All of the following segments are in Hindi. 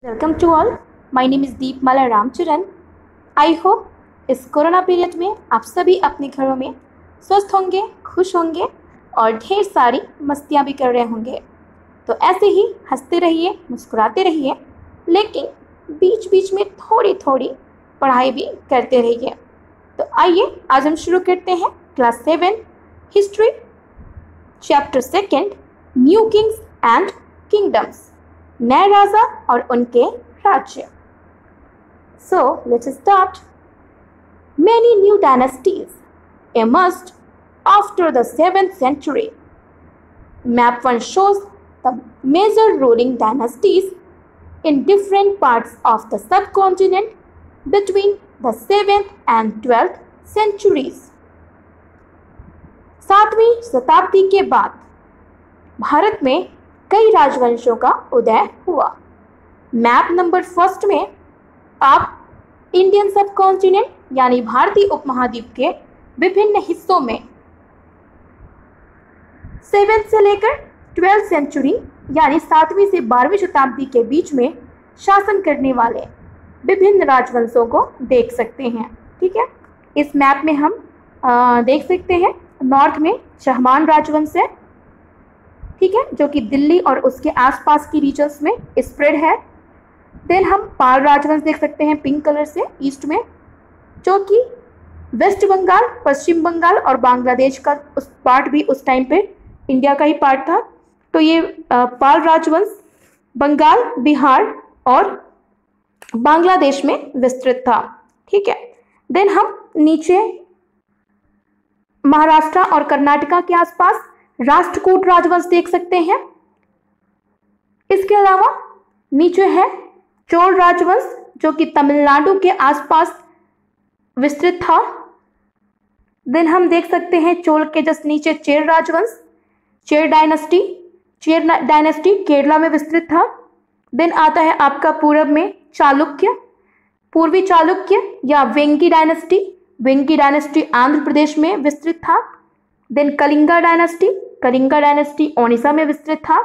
Welcome to all. My name is Deepmala Ramcharan. I hope इस कोरोना पीरियड में आप सभी अपने घरों में स्वस्थ होंगे, खुश होंगे और ढेर सारी मस्तियाँ भी कर रहे होंगे। तो ऐसे ही हंसते रहिए, मुस्कुराते रहिए, लेकिन बीच बीच में थोड़ी थोड़ी पढ़ाई भी करते रहिए। तो आइए आज हम शुरू करते हैं class 7 history chapter 2 new Kings and kingdoms, नए राजा और उनके राज्य। So let's start. Many new dynasties emerged after the 7th century. Map 1 shows the major ruling dynasties in different parts of the subcontinent between the 7th and 12th centuries. 7वीं शताब्दी के बाद भारत में कई राजवंशों का उदय हुआ। मैप नंबर 1 में आप इंडियन सब कॉन्टिनेंट यानी भारतीय उपमहाद्वीप के विभिन्न हिस्सों में 7th से लेकर 12th सेंचुरी यानी 7वीं से 12वीं शताब्दी के बीच में शासन करने वाले विभिन्न राजवंशों को देख सकते हैं। ठीक है, इस मैप में हम देख सकते हैं नॉर्थ में चहमान राजवंश है, ठीक है, जो कि दिल्ली और उसके आसपास की रीजन्स में स्प्रेड है। देन हम पाल राजवंश देख सकते हैं पिंक कलर से ईस्ट में, जो कि वेस्ट बंगाल, पश्चिम बंगाल और बांग्लादेश का उस पार्ट भी उस टाइम पे इंडिया का ही पार्ट था। तो ये पाल राजवंश बंगाल, बिहार और बांग्लादेश में विस्तृत था। ठीक है, देन हम नीचे महाराष्ट्र और कर्नाटका के आसपास राष्ट्रकूट राजवंश देख सकते हैं। इसके अलावा नीचे है चोल राजवंश, जो कि तमिलनाडु के आसपास विस्तृत था। देन हम देख सकते हैं चोल के जस्ट नीचे चेर राजवंश, चेर डायनेस्टी केरला में विस्तृत था। देन आता है आपका पूर्व में चालुक्य, पूर्वी चालुक्य या वेंगी डायनेस्टी आंध्र प्रदेश में विस्तृत था। देन कलिंगा डायनेस्टी ओडिशा में विस्तृत था।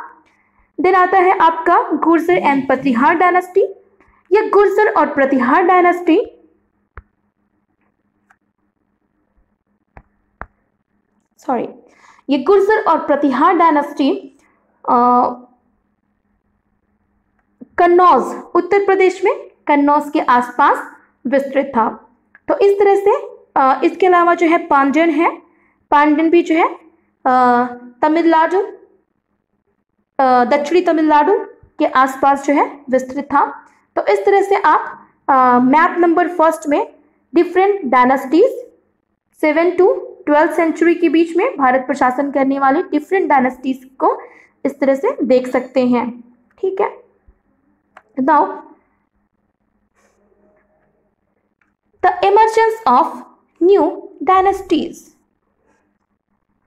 देन आता है आपका गुर्जर एंड प्रतिहार डायनेस्टी। ये गुर्जर और प्रतिहार डायनेस्टी कन्नौज उत्तर प्रदेश में कन्नौज के आसपास विस्तृत था। तो इस तरह से इसके अलावा जो है पांड्यन भी जो है तमिलनाडु, दक्षिणी तमिलनाडु के आसपास जो है विस्तृत था। तो इस तरह से आप मैप नंबर 1 में different dynasties 7 to 12th century के बीच में भारत पर शासन करने वाले डिफरेंट डायनेस्टीज को इस तरह से देख सकते हैं। ठीक है, now the emergence of new dynasties,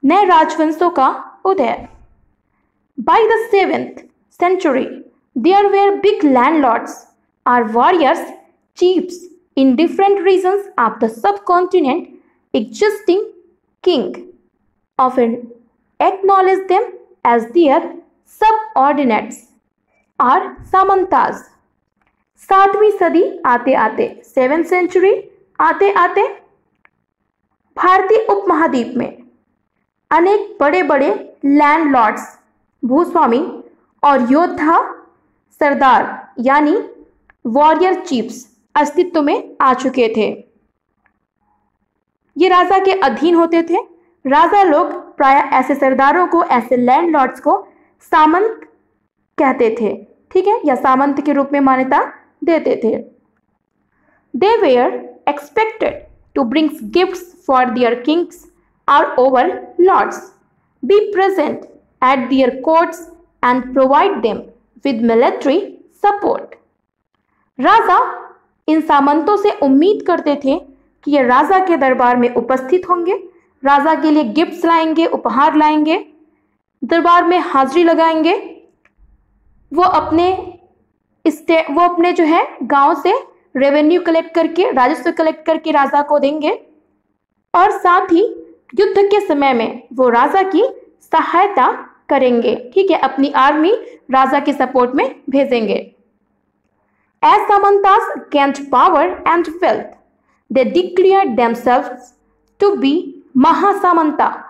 नए राजवंशों का उदय। By the 7th century, there were big landlords or warriors, chiefs in different regions of the subcontinent. Existing king often acknowledged them as their subordinates or samantas. 7वीं सदी आते आते 7th सेंचुरी आते आते भारतीय उपमहाद्वीप में अनेक बड़े बड़े लैंडलॉर्ड्स, भूस्वामी और योद्धा सरदार यानी वॉरियर चीफ्स अस्तित्व में आ चुके थे। ये राजा के अधीन होते थे। राजा लोग प्राय ऐसे सरदारों को, ऐसे लैंडलॉर्ड्स को सामंत कहते थे, ठीक है, या सामंत के रूप में मान्यता देते थे। They were expected to bring gifts for their kings or overlords, be present at their courts and provide them with military support. राजा इन सामंतों से उम्मीद करते थे कि ये राजा के दरबार में उपस्थित होंगे, राजा के लिए गिफ्ट्स लाएंगे, उपहार लाएंगे, दरबार में हाजिरी लगाएंगे। वो अपने जो है गांव से रेवेन्यू कलेक्ट करके, राजस्व कलेक्ट करके राजा को देंगे और साथ ही युद्ध के समय में वो राजा की सहायता करेंगे। ठीक है, अपनी आर्मी राजा के सपोर्ट में भेजेंगे। As Samantas gained power and wealth, they declared themselves to be Mahasamanta,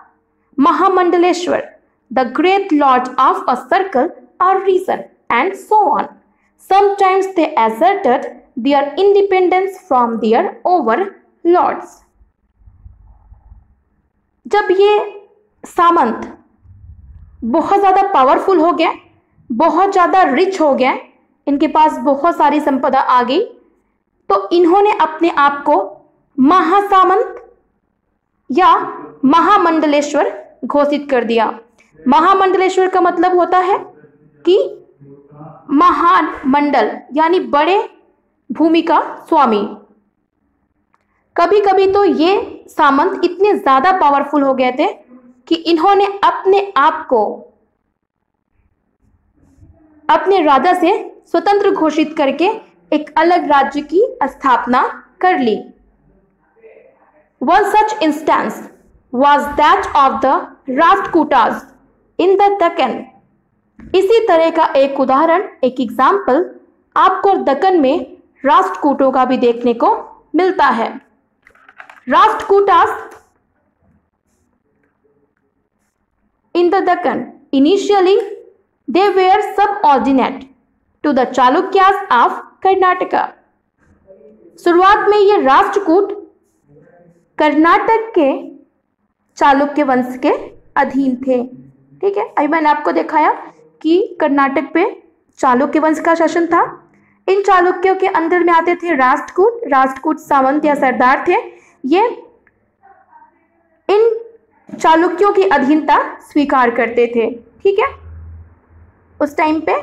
Mahamandaleshwar, the great lord of a circle or region, and so on. Sometimes they asserted their independence from their overlords. जब ये सामंत बहुत ज़्यादा पावरफुल हो गए, बहुत ज़्यादा रिच हो गए, इनके पास बहुत सारी संपदा आ गई, तो इन्होंने अपने आप को महासामंत या महामंडलेश्वर घोषित कर दिया। महामंडलेश्वर का मतलब होता है कि महान मंडल यानी बड़े भूमि का स्वामी। कभी कभी तो ये सामंत इतने ज्यादा पावरफुल हो गए थे कि इन्होंने अपने आप को अपने राजा से स्वतंत्र घोषित करके एक अलग राज्य की स्थापना कर ली। One such instance was that of the Rashtrakutas in the Deccan. इसी तरह का एक उदाहरण, एक एग्जाम्पल आपको दक्कन में राष्ट्रकूटों का भी देखने को मिलता है। Rashtrakutas in the Deccan, initially they were subordinate to the Chalukyas of Karnataka. शुरुआत में ये राष्ट्रकूट कर्नाटक के चालुक्य वंश के अधीन थे। ठीक है, अभी मैंने आपको दिखाया कि कर्नाटक पे चालुक्य वंश का शासन था। इन चालुक्यों के अंदर में आते थे राष्ट्रकूट। राष्ट्रकूट सामंत या सरदार थे। ये इन चालुक्यों की अधीनता स्वीकार करते थे। ठीक है, उस टाइम पे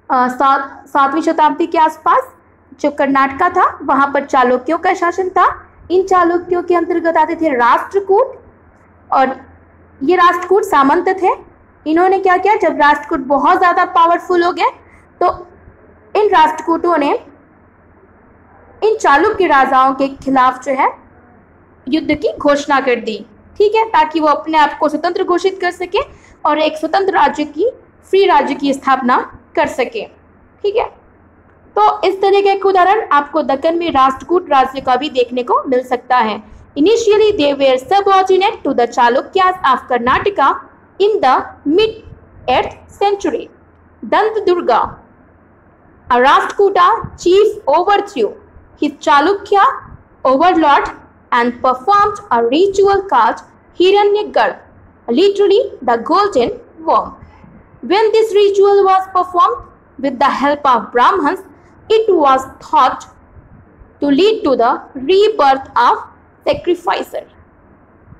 7वीं शताब्दी के आसपास जो कर्नाटका था वहां पर चालुक्यों का शासन था। इन चालुक्यों के अंतर्गत आते थे राष्ट्रकूट, और ये राष्ट्रकूट सामंत थे। इन्होंने क्या किया, जब राष्ट्रकूट बहुत ज्यादा पावरफुल हो गए तो इन राष्ट्रकूटों ने इन चालुक्य राजाओं के खिलाफ जो है युद्ध की घोषणा कर दी। ठीक है, ताकि वो अपने आप को स्वतंत्र घोषित कर सके और एक स्वतंत्र राज्य की, फ्री राज्य की स्थापना कर सके। ठीक है, तो इस तरह का एक उदाहरण आपको दक्कन में राष्ट्रकूट राज्य का भी देखने को मिल सकता है। Initially they were subordinate to the Chalukyas of Karnataka in the mid-8th century. Dantadurga, a Rashtrakuta chief, overthrew his Chalukya overlord and performed a ritual called Hiranyagarbha, literally the golden worm. When this ritual was performed with the help of Brahmins, it was thought to lead to the rebirth of sacrificer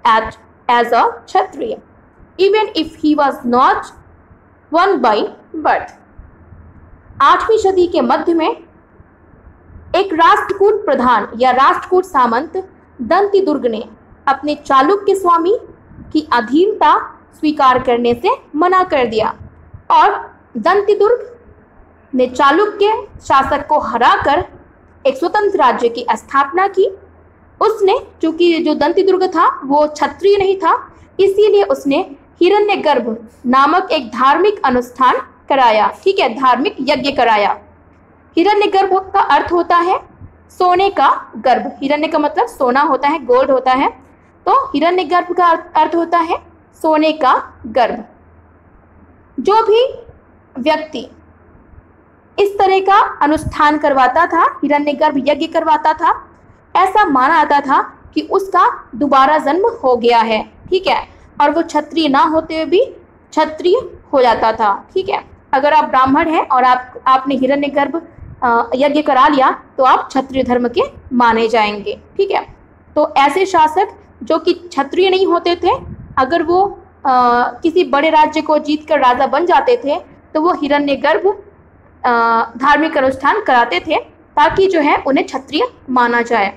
as a Kshatriya, even if he was not one by birth. 8वीं सदी के मध्य में एक राष्ट्रकूट प्रधान या राष्ट्रकूट सामंत दंतिदुर्ग ने अपने चालुक्य स्वामी की अधीनता स्वीकार करने से मना कर दिया और दंतिदुर्ग ने चालुक्य शासक को हराकर एक स्वतंत्र राज्य की स्थापना की। उसने, चूंकि जो दंतिदुर्ग था वो क्षत्रिय नहीं था, इसीलिए उसने हिरण्यगर्भ नामक एक धार्मिक अनुष्ठान कराया। ठीक है, धार्मिक यज्ञ कराया। हिरण्यगर्भ का अर्थ होता है सोने का गर्भ। हिरण्य का मतलब सोना होता है, गोल्ड होता है, तो हिरण्यगर्भ का अर्थ होता है सोने का गर्भ। जो भी व्यक्ति इस तरह का अनुष्ठान करवाता था, हिरण्यगर्भ यज्ञ करवाता था, ऐसा माना जाता था कि उसका दोबारा जन्म हो गया है। ठीक है, और वो क्षत्रिय ना होते हुए भी क्षत्रिय हो जाता था। ठीक है, अगर आप ब्राह्मण हैं और आपने हिरण्यगर्भ यज्ञ करा लिया तो आप क्षत्रिय धर्म के माने जाएंगे। ठीक है, तो ऐसे शासक जो कि क्षत्रिय नहीं होते थे, अगर वो किसी बड़े राज्य को जीतकर राजा बन जाते थे तो वो हिरण्यगर्भ धार्मिक अनुष्ठान कराते थे ताकि जो है उन्हें क्षत्रिय माना जाए।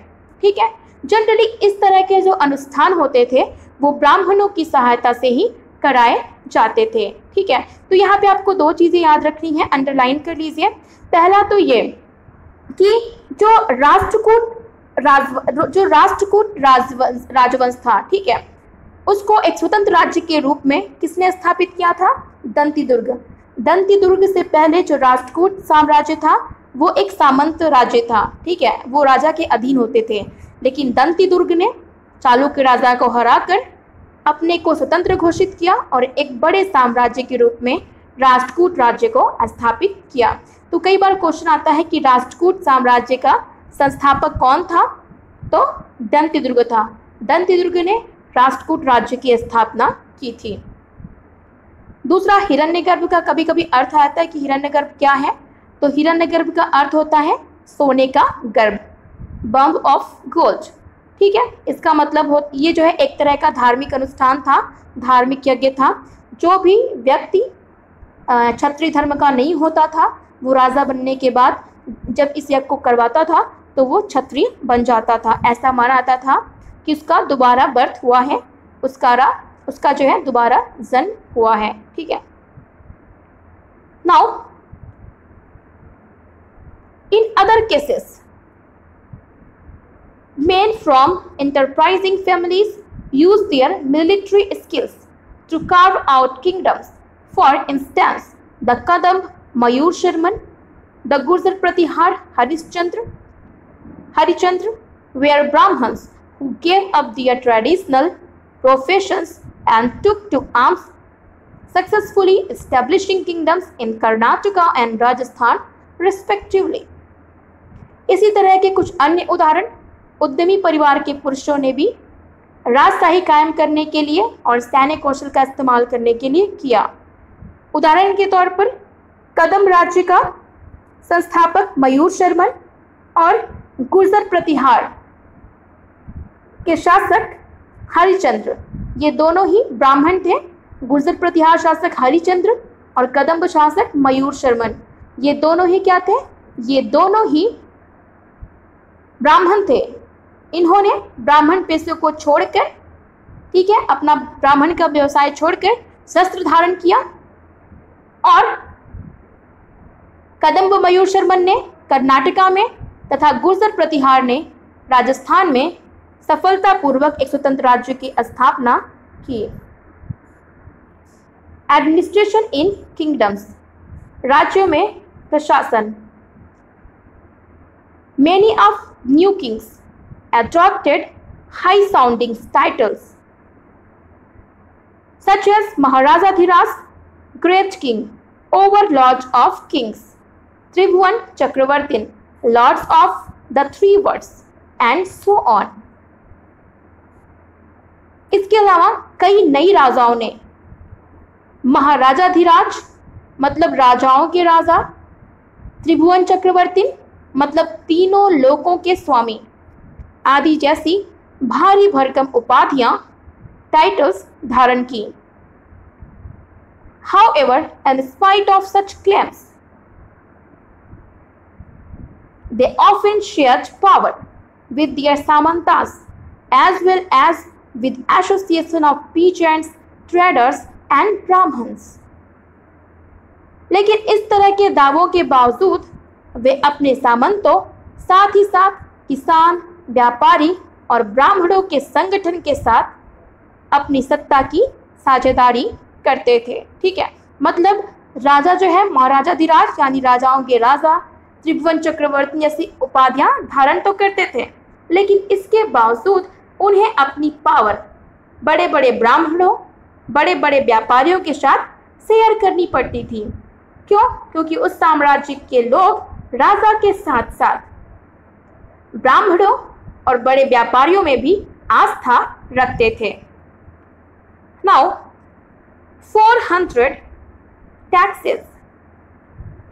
ठीक है, जनरली इस तरह के जो अनुष्ठान होते थे वो ब्राह्मणों की सहायता से ही कराए जाते थे। ठीक है, तो यहाँ पे आपको 2 चीजें याद रखनी है, अंडरलाइन कर लीजिए। पहला तो ये कि जो राष्ट्रकूट राजवंश था, ठीक है, उसको एक स्वतंत्र राज्य के रूप में किसने स्थापित किया था? दंतिदुर्ग। दंतिदुर्ग से पहले जो राष्ट्रकूट साम्राज्य था वो एक सामंत राज्य था, ठीक है, वो राजा के अधीन होते थे। लेकिन दंतीदुर्ग ने चालुक्य राजा को हराकर अपने को स्वतंत्र घोषित किया और एक बड़े साम्राज्य के रूप में राष्ट्रकूट राज्य को स्थापित किया। तो कई बार क्वेश्चन आता है कि राष्ट्रकूट साम्राज्य का संस्थापक कौन था, तो दंतीदुर्ग था। दंतीदुर्ग ने राष्ट्रकूट राज्य की स्थापना की थी। दूसरा, हिरण्यगर्भ का कभी कभी अर्थ आता है कि हिरण्यगर्भ क्या है, तो हिरण्यगर्भ का अर्थ होता है सोने का गर्भ, बम्ब ऑफ गोल्ड, ठीक है। इसका मतलब ये जो है एक तरह का धार्मिक अनुष्ठान था, धार्मिक यज्ञ था। जो भी व्यक्ति क्षत्रिय धर्म का नहीं होता था, वो राजा बनने के बाद जब इस यज्ञ को करवाता था तो वो क्षत्रिय बन जाता था। ऐसा माना जाता था कि उसका दोबारा बर्थ हुआ है, उसका जो है दोबारा जन्म हुआ है, ठीक है। Now in other cases, men from enterprising families used their military skills to carve out kingdoms. For instance, the Kadamb Mayur Sharman, the Gurjar Pratihar Harichandra were Brahmins who gave up their traditional professions and took to arms, successfully establishing kingdoms in Karnataka and Rajasthan respectively. इसी तरह के कुछ अन्य उदाहरण उद्यमी परिवार के पुरुषों ने भी राजशाही कायम करने के लिए और सैन्य कौशल का इस्तेमाल करने के लिए किया। उदाहरण के तौर पर कदम राज्य का संस्थापक मयूर शर्मन और गुर्जर प्रतिहार के शासक हरिचंद्र, ये दोनों ही ब्राह्मण थे। गुर्जर प्रतिहार शासक हरिचंद्र और कदम्ब शासक मयूर शर्मन, ये दोनों ही क्या थे, ये दोनों ही ब्राह्मण थे। इन्होंने ब्राह्मण पेशे को छोड़कर, ठीक है, अपना ब्राह्मण का व्यवसाय छोड़कर शस्त्र धारण किया और कदम्ब मयूर शर्मन ने कर्नाटका में तथा गुर्जर प्रतिहार ने राजस्थान में सफलतापूर्वक एक स्वतंत्र राज्य की स्थापना की। एडमिनिस्ट्रेशन इन किंगडम्स, राज्यों में प्रशासन। Many of new kings adopted high-sounding titles such as Maharajadhiraj, Great King, Overlord of Kings, Tribhuvan Chakravartin, Lords of the Three Worlds, and so on. इसके अलावा कई नई राजाओं ने महाराजाधिराज मतलब राजाओं के राजा, त्रिभुवन चक्रवर्ती मतलब तीनों लोकों के स्वामी आदि जैसी भारी भरकम उपाधियां, टाइटल्स धारण की। However, in spite of such claims, they often shared power with their samantas as well as with association of peasants, traders and brahmins. लेकिन इस तरह के दावों के बावजूद वे अपने सामंतों, साथ ही साथ किसान, व्यापारी और ब्राह्मणों के संगठन के साथ अपनी सत्ता की साझेदारी करते थे, ठीक है। मतलब राजा जो है महाराजाधिराज यानी राजाओं के राजा, त्रिभुवन चक्रवर्ती जैसी उपाधियां धारण तो करते थे, लेकिन इसके बावजूद उन्हें अपनी पावर बड़े बड़े ब्राह्मणों, बड़े बड़े व्यापारियों के साथ शेयर करनी पड़ती थी। क्यों? क्योंकि उस साम्राज्य के लोग राजा के साथ साथ ब्राह्मणों और बड़े व्यापारियों में भी आस्था रखते थे। Now 400 taxes,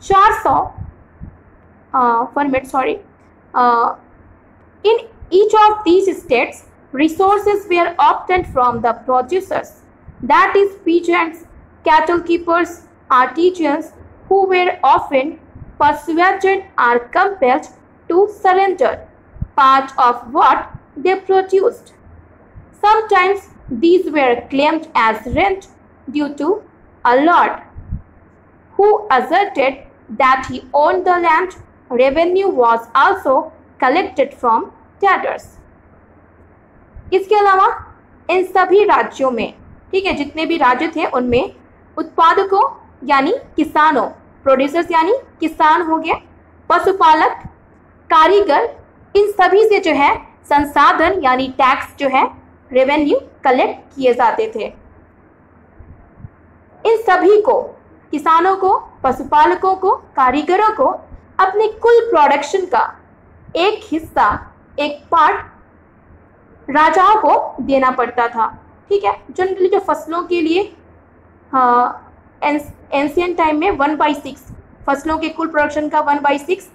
400 in each of these states resources were obtained from the producers, that is peasants, cattle keepers, artisans, who were often persuaded or compelled to surrender part of what they produced. Sometimes these were claimed as rent due to a lord who asserted that he owned the land. Revenue was also collected from traders. इसके अलावा इन सभी राज्यों में, ठीक है, जितने भी राज्य थे उनमें उत्पादकों यानी किसानों, प्रोड्यूसर्स यानी किसान हो गए, पशुपालक, कारीगर, इन सभी से जो है संसाधन यानी टैक्स जो है रेवेन्यू कलेक्ट किए जाते थे। इन सभी को, किसानों को, पशुपालकों को, कारीगरों को अपने कुल प्रोडक्शन का एक हिस्सा, एक पार्ट राजाओं को देना पड़ता था। ठीक है, जनरली जो फसलों के लिए एंशियंट टाइम में 1/6 फसलों के कुल प्रोडक्शन का 1/6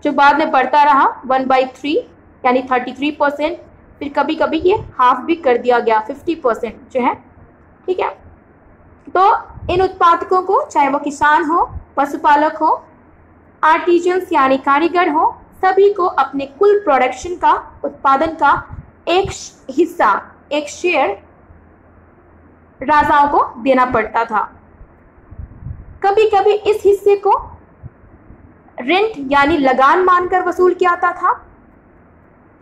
जो बाद में बढ़ता रहा 1/3 यानी 33%, फिर कभी कभी ये हाफ भी कर दिया गया 50% जो है। ठीक है, तो इन उत्पादकों को, चाहे वो किसान हो, पशुपालक हो, आर्टिजन्स यानी कारीगर हो, सभी को अपने कुल प्रोडक्शन का, उत्पादन का एक हिस्सा, एक शेयर राजाओं को देना पड़ता था। कभी कभी इस हिस्से को रेंट यानी लगान मानकर वसूल किया जाता था,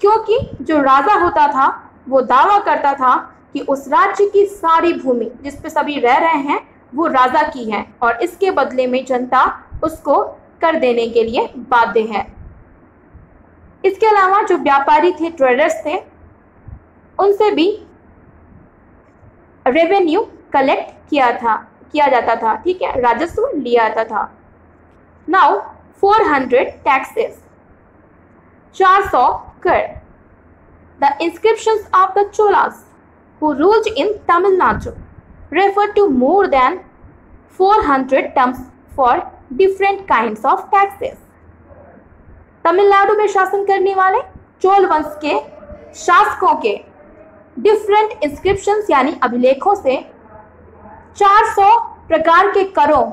क्योंकि जो राजा होता था वो दावा करता था कि उस राज्य की सारी भूमि जिस पे सभी रह रहे हैं वो राजा की है और इसके बदले में जनता उसको कर देने के लिए बाध्य है। इसके अलावा जो व्यापारी थे, ट्रेडर्स थे, उनसे भी रेवेन्यू कलेक्ट किया जाता था। ठीक है, राजस्व लिया जाता था। नाउ 400 टैक्सेस, 400 कर। The inscriptions of the Cholas who ruled in Tamil Nadu refer to more than 400 terms for different kinds of taxes. Tamil Nadu में शासन करने वाले चोल वंश के शासकों के डिफरेंट इंस्क्रिप्शंस यानी अभिलेखों से 400 प्रकार के करों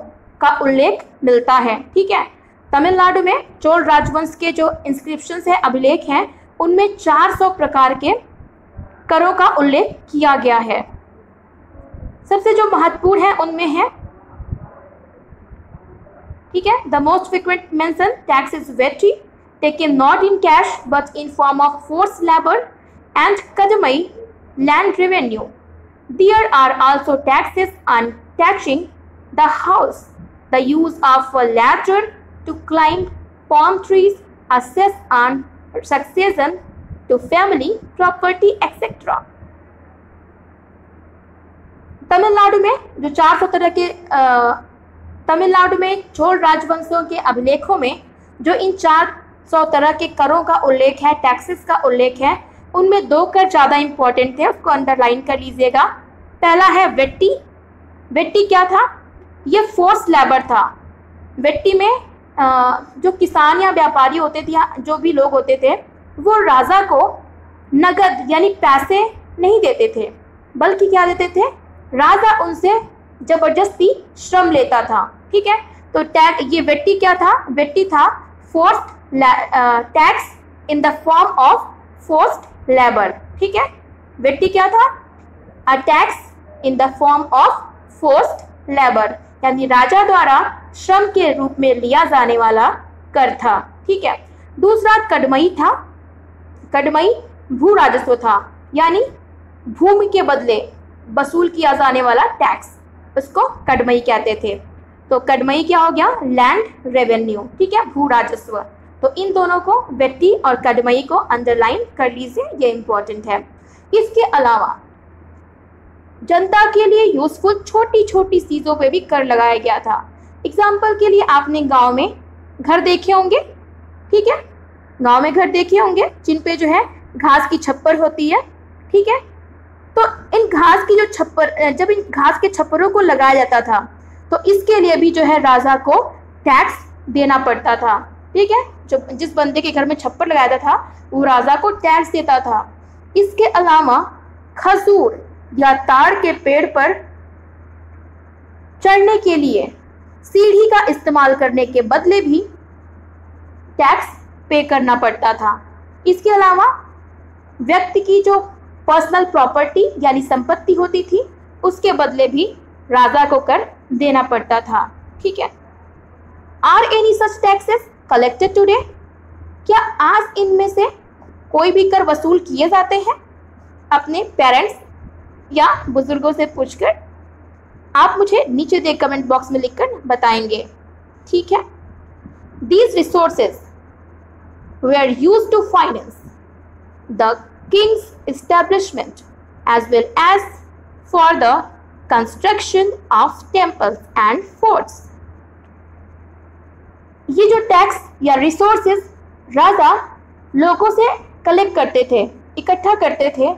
का उल्लेख मिलता है। ठीक है, तमिलनाडु में चोल राजवंश के जो इंस्क्रिप्शंस है, अभिलेख हैं, उनमें 400 प्रकार के करों का उल्लेख किया गया है। सबसे जो महत्वपूर्ण है उनमें है, ठीक है, the most frequent mention tax is vetti taken not in cash but in form of force labour and kadamai land revenue. There are also taxes on taxing the house, the use of a ladder to climb palm trees, assess on succession to family property etc. Tamil Nadu में जो 400 तरह के तमिलनाडु में चोल राजवंशों के अभिलेखों में जो इन 400 तरह के करों का उल्लेख है, टैक्सेस का उल्लेख है, उनमें 2 कर ज़्यादा इंपॉर्टेंट थे, उसको अंडरलाइन कर लीजिएगा। पहला है वेट्टी। वेट्टी क्या था? ये फोर्स लेबर था। वेट्टी में जो किसान या व्यापारी होते थे या जो भी लोग होते थे वो राजा को नगद यानी पैसे नहीं देते थे, बल्कि क्या देते थे, राजा उनसे जबरदस्ती श्रम लेता था। ठीक है, तो ये वेट्टी क्या था? वेट्टी था forced tax in the form of forced labour. ठीक है, वेट्टी क्या था? A tax in the form of forced labour, यानी राजा द्वारा श्रम के रूप में लिया जाने वाला कर था। ठीक है, दूसरा कदमई था। कदमई भू राजस्व था, यानी भूमि के बदले वसूल किया जाने वाला टैक्स, उसको कदमई कहते थे। तो कदमई क्या हो गया? Land revenue. ठीक है, भू राजस्व। तो इन दोनों को, वेट्टी और कदमई को अंडरलाइन कर लीजिए, ये इंपॉर्टेंट है। इसके अलावा जनता के लिए यूजफुल छोटी छोटी चीज़ों पे भी कर लगाया गया था। एग्जाम्पल के लिए आपने गांव में घर देखे होंगे। ठीक है, गांव में घर देखे होंगे जिन पे जो है घास की छप्पर होती है। ठीक है, तो इन घास की जो छप्पर, जब इन घास के छप्परों को लगाया जाता था तो इसके लिए भी जो है राजा को टैक्स देना पड़ता था। ठीक है, जो जिस बंदे के घर में छप्पर लगाया था वो राजा को टैक्स देता था। इसके अलावा खजूर या ताड़ के पेड़ पर चढ़ने के लिए सीढ़ी का इस्तेमाल करने के बदले भी टैक्स पे करना पड़ता था। इसके अलावा व्यक्ति की जो पर्सनल प्रॉपर्टी यानी संपत्ति होती थी उसके बदले भी राजा को कर देना पड़ता था। ठीक है, are any such taxes collected today? क्या आज इनमें से कोई भी कर वसूल किए जाते हैं? अपने पेरेंट्स या बुजुर्गों से पूछकर आप मुझे नीचे दिए कमेंट बॉक्स में लिखकर बताएंगे। ठीक है, these resources were used to finance the king's establishment as well as for the construction of temples and forts. ये जो टैक्स या रिसोर्सेज राजा लोगों से कलेक्ट करते थे, इकट्ठा करते थे,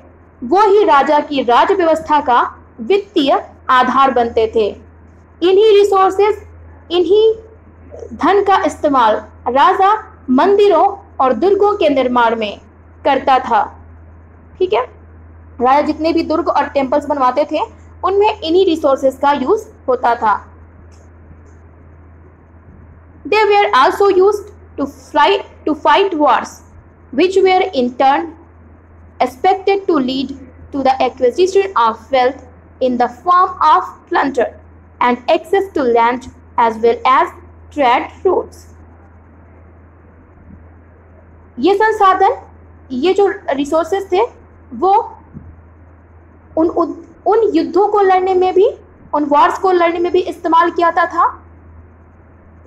वो ही राजा की राज व्यवस्था का वित्तीय आधार बनते थे। इन्हीं रिसोर्सेज, इन्हीं धन का इस्तेमाल राजा मंदिरों और दुर्गों के निर्माण में करता था। ठीक है, राजा जितने भी दुर्ग और टेम्पल्स बनवाते थे उनमें इन्हीं रिसोर्सेज का यूज होता था। They were also used to fight wars, which were in turn expected to lead to the acquisition of wealth in the form of plunder and access to land as well as trade routes. ये संसाधन, ये जो रिसोर्सेज थे वो उन युद्धों को लड़ने में भी, उन वॉर्स को लड़ने में भी इस्तेमाल किया जाता था,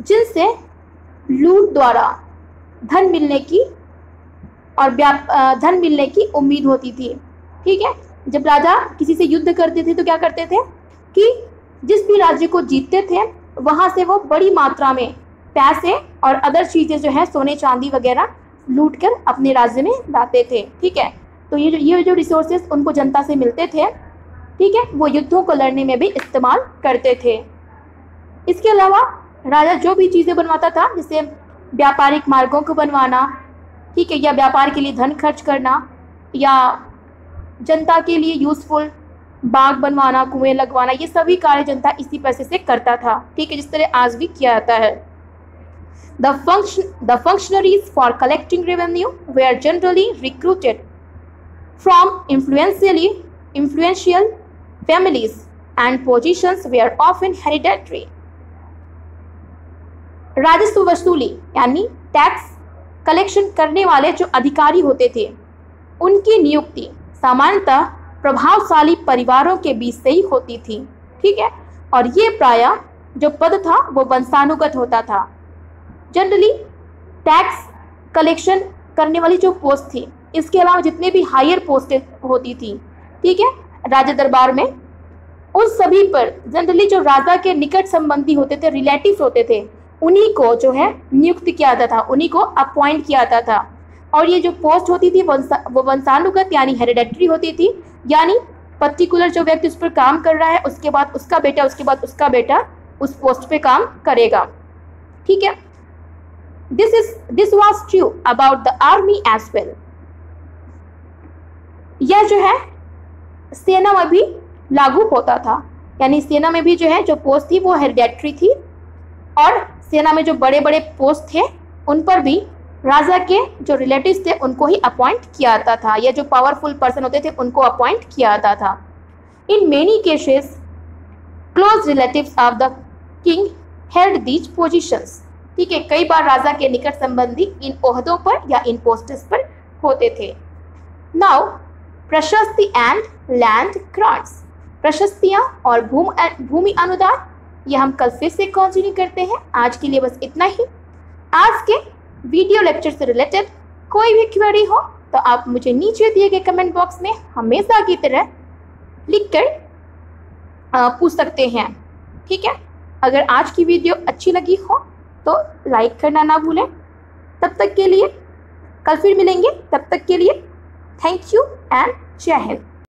जिनसे लूट द्वारा धन मिलने की और धन मिलने की उम्मीद होती थी। ठीक है, जब राजा किसी से युद्ध करते थे तो क्या करते थे कि जिस भी राज्य को जीतते थे वहां से वो बड़ी मात्रा में पैसे और अदर चीजें जो है सोने चांदी वगैरह लूट कर अपने राज्य में लाते थे। ठीक है, तो ये जो रिसोर्सेज उनको जनता से मिलते थे, ठीक है, वो युद्धों को लड़ने में भी इस्तेमाल करते थे। इसके अलावा राजा जो भी चीज़ें बनवाता था, जैसे व्यापारिक मार्गों को बनवाना, ठीक है, या व्यापार के लिए धन खर्च करना, या जनता के लिए यूजफुल बाग बनवाना, कुएं लगवाना, ये सभी कार्य जनता इसी पैसे से करता था। ठीक है, जिस तरह आज भी किया जाता है। The functionaries for collecting revenue were generally recruited from influential families and positions were often hereditary. राजस्व वसूली यानी टैक्स कलेक्शन करने वाले जो अधिकारी होते थे उनकी नियुक्ति सामान्यतः प्रभावशाली परिवारों के बीच से ही होती थी। ठीक है, और ये प्रायः जो पद था वो वंशानुगत होता था। जनरली टैक्स कलेक्शन करने वाली जो पोस्ट थी, इसके अलावा जितने भी हायर पोस्टें होती थी, ठीक है, राजा दरबार में, उन सभी पर जनरली जो राजा के निकट संबंधी होते थे, रिलेटिव्स होते थे, उन्हीं को जो है नियुक्त किया जाता था, उन्हीं को अपॉइंट किया जाता था। और ये जो पोस्ट होती थी वो वंशानुगत यानी हेरिडेटरी होती थी, यानी पर्टिकुलर जो व्यक्ति उस पर काम कर रहा है उसके बाद उसका बेटा, उसके बाद उसका बेटा उस पोस्ट पे काम करेगा। ठीक है, this was true about the army as well. यह जो है सेना में भी लागू होता था, यानी सेना में भी जो है जो पोस्ट थी वो हेरिडेटरी थी, और सेना में जो बड़े बड़े पोस्ट थे उन पर भी राजा के जो रिलेटिव्स थे उनको ही अपॉइंट किया जाता था, या जो पावरफुल पर्सन होते थे उनको अपॉइंट किया जाता था। In many cases close relatives of the king held these positions. ठीक है, कई बार राजा के निकट संबंधी इन ओहदों पर या इन पोस्ट्स पर होते थे। नाउ प्रशस्ति एंड लैंड ग्रांट्स। प्रशस्तियां और भूमि अनुदान, ये हम कल फिर से कंटिन्यू करते हैं। आज के लिए बस इतना ही। आज के वीडियो लेक्चर से रिलेटेड कोई भी क्वेरी हो तो आप मुझे नीचे दिए गए कमेंट बॉक्स में हमेशा की तरह लिखकर पूछ सकते हैं। ठीक है, अगर आज की वीडियो अच्छी लगी हो तो लाइक करना ना भूलें। तब तक के लिए कल फिर मिलेंगे, तब तक के लिए थैंक यू एंड जय हिंद।